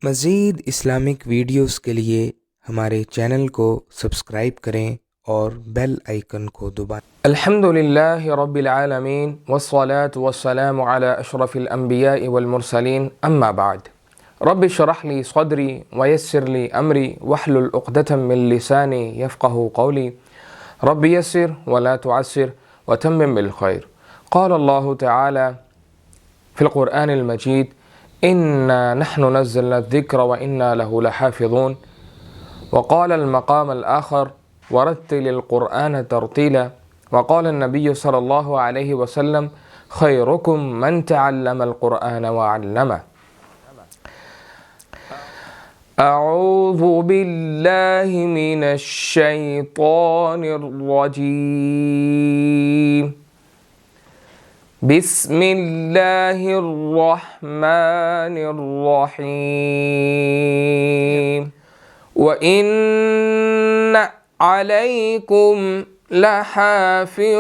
مزید Islamic videos کے لیے ہمارے چینل کو سبسکرائب کریں اور بیل آئیکن کو دبائیں۔ الحمد للہ رب العالمین والصلاة والسلام علی اشرف الانبیاء والمرسلین اما بعد رب اشرح لی صدری ویسر لی امری واحلل عقدۃ من لسانی یفقهوا قولی رب یسر ولا تعسر وتمم بالخیر۔ قال اللہ تعالی فی القرآن المجید انا نحن نزلنا الذکر وانا له لحافظون، وقال المقام الآخر ورتل القرآن ترتیلا، وقال النبی صلی اللہ علیہ وسلم خیرکم من تعلم القرآن وعلمه۔ اعوذ باللہ من الشیطان الرجیم، بسم اللہ الرحمن الرحیم۔ وَإِنَّ عَلَيْكُمْ لَحَافِظِينَ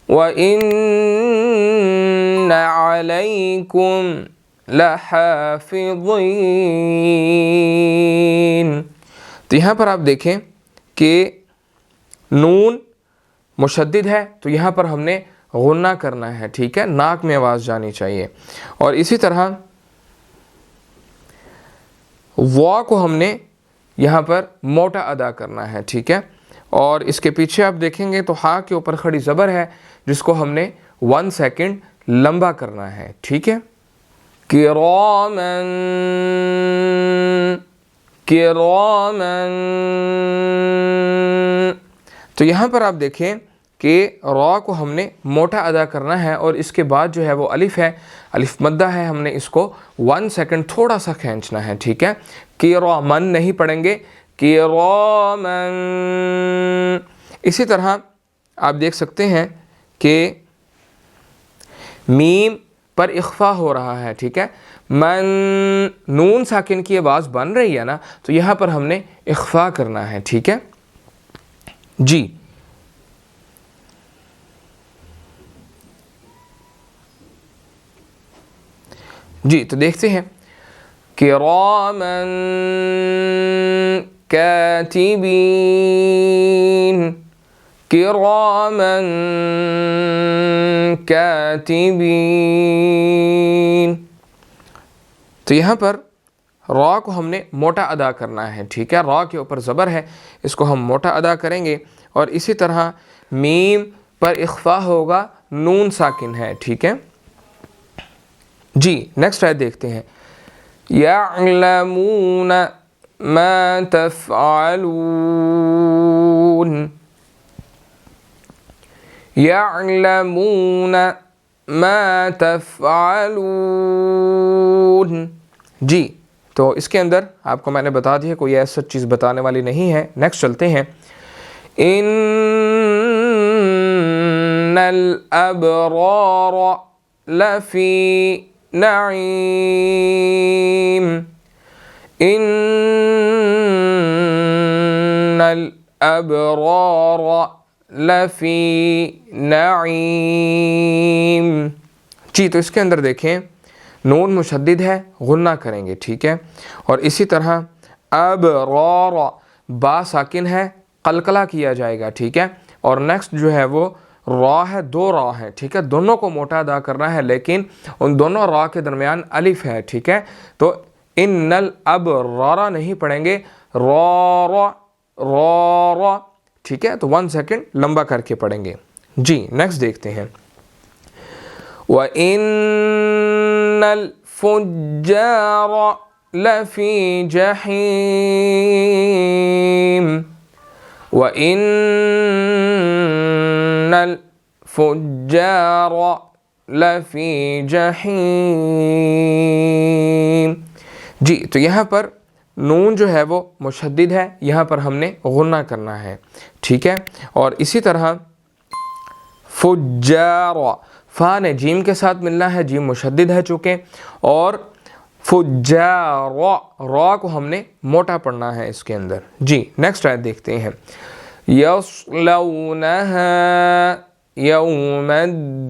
وَإِنَّ عَلَيْكُمْ لَحَافِظِينَ۔ تو یہاں پر آپ دیکھیں کہ نون مشدد ہے تو یہاں پر ہم نے غنہ کرنا ہے، ٹھیک ہے، ناک میں آواز جانی چاہیے، اور اسی طرح وا کو ہم نے یہاں پر موٹا ادا کرنا ہے، ٹھیک ہے، اور اس کے پیچھے آپ دیکھیں گے تو ہا کے اوپر کھڑی زبر ہے جس کو ہم نے 1 سیکنڈ لمبا کرنا ہے، ٹھیک ہے۔ کرامن کرامن، تو یہاں پر آپ دیکھیں کہ را کو ہم نے موٹا ادا کرنا ہے، اور اس کے بعد جو ہے وہ الف ہے، الف مدہ ہے، ہم نے اس کو 1 سیکنڈ تھوڑا سا کھینچنا ہے، ٹھیک ہے۔ کرامن نہیں پڑھیں گے، کرامن۔ اسی طرح آپ دیکھ سکتے ہیں کہ میم پر اخفا ہو رہا ہے، ٹھیک ہے، من، نون ساکن کی آواز بن رہی ہے نا، تو یہاں پر ہم نے اخفا کرنا ہے، ٹھیک ہے جی۔ جی تو دیکھتے ہیں، کرامن کاتبین، کرامن کاتبین۔ تو یہاں پر را کو ہم نے موٹا ادا کرنا ہے، ٹھیک ہے، را کے اوپر زبر ہے، اس کو ہم موٹا ادا کریں گے، اور اسی طرح میم پر اخفا ہوگا، نون ساکن ہے، ٹھیک ہے جی۔ نیکسٹ آیت دیکھتے ہیں، یعلمون ما تفعلون، یعلمون ما تفعلون۔ جی تو اس کے اندر آپ کو میں نے بتا دیا کوئی ایسا چیز بتانے والی نہیں ہے۔ نیکسٹ چلتے ہیں، ان الابرار لفی نعیم، ان الابرار لفی نعیم۔ جی تو اس کے اندر دیکھیں نون مشدد ہے، غنہ کریں گے، ٹھیک ہے، اور اسی طرح ابرار، با ساکن ہے، قلقلہ کیا جائے گا، ٹھیک ہے، اور نیکسٹ جو ہے وہ را ہے، 2 را ہے، ٹھیک ہے، دونوں کو موٹا ادا کرنا ہے، لیکن ان دونوں را کے درمیان الف ہے، ٹھیک ہے، تو ان الابرار نہیں پڑھیں گے، را را را را، ٹھیک ہے، تو 1 سیکنڈ لمبا کر کے پڑھیں گے جی۔ نیکسٹ دیکھتے ہیں، وَإِنَّ الْفُجَّارَ لَفِي جَحِيمٍ، وَإِنَّ الْفُجَّارَ لَفِي جَحِيمٍ۔ جی تو یہاں پر نون جو ہے وہ مشدد ہے، یہاں پر ہم نے غنہ کرنا ہے، ٹھیک ہے، اور اسی طرح فجار، فا نے جیم کے ساتھ ملنا ہے، جیم مشدد ہے چونکہ، اور فجار، را کو ہم نے موٹا پڑھنا ہے اس کے اندر جی۔ نیکسٹ آیت دیکھتے ہیں، یصلونہا یوم الدین،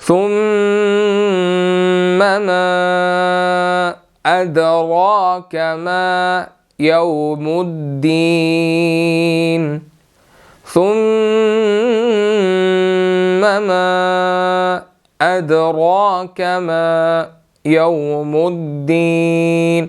ثم ما أدراك ما يوم الدين، ثم ما أدراك ما يوم الدين।